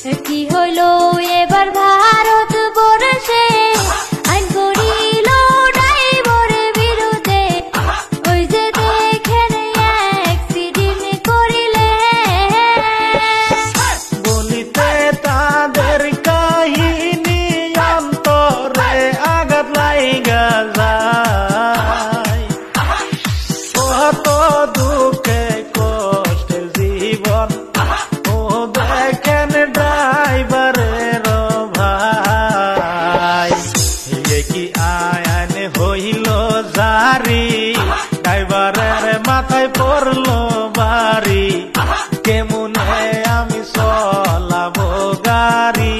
কি হইলো এবার ভারত বর্ষে আইন করিল ড্রাইভারের বিরুদ্ধে ওই যে দেখেন অ্যাক্সিডেন্ট করিলে বলিতে তাদের কাহিনী অন্তরে আঘাত লাইগা যায় কত দুঃখে কষ্টের জীবন ও দেখেন ড্রাইভারের ভাই কি আইন হইল জারি ড্রাইভারের মাথায় পড়লো বাড়ি কেমনে আমি চলাবো গাড়ি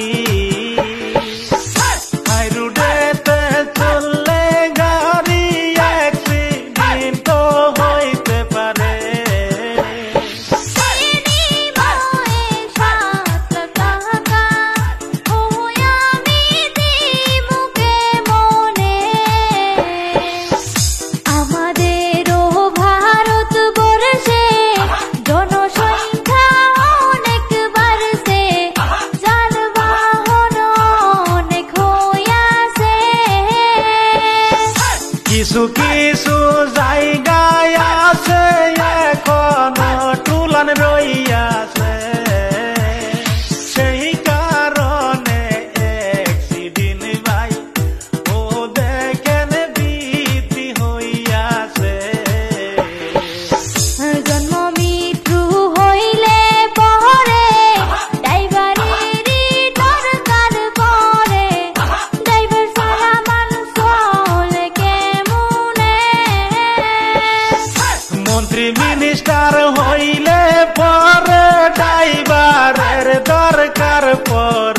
হাইরোডেতে চললে গাড়ি অ্যাক্সিডেন্ট হইতে পারে কিছু কিছু জায়গায় আছে এখনো টুলান রইয়াছে সেই কারণে অ্যাক্সিডেন্ট ভাই ও দেখেন বৃদ্ধি হইয়াছে জন্ম মৃত্যু হইলে পরে ড্রাইভারেরই দরকার পড়ে ড্রাইভার সারা মানুষ চলে কেমনে মন্ত্রী মিনিস্টার হইলে পরে ড্রাইভারের দরকার পড়ে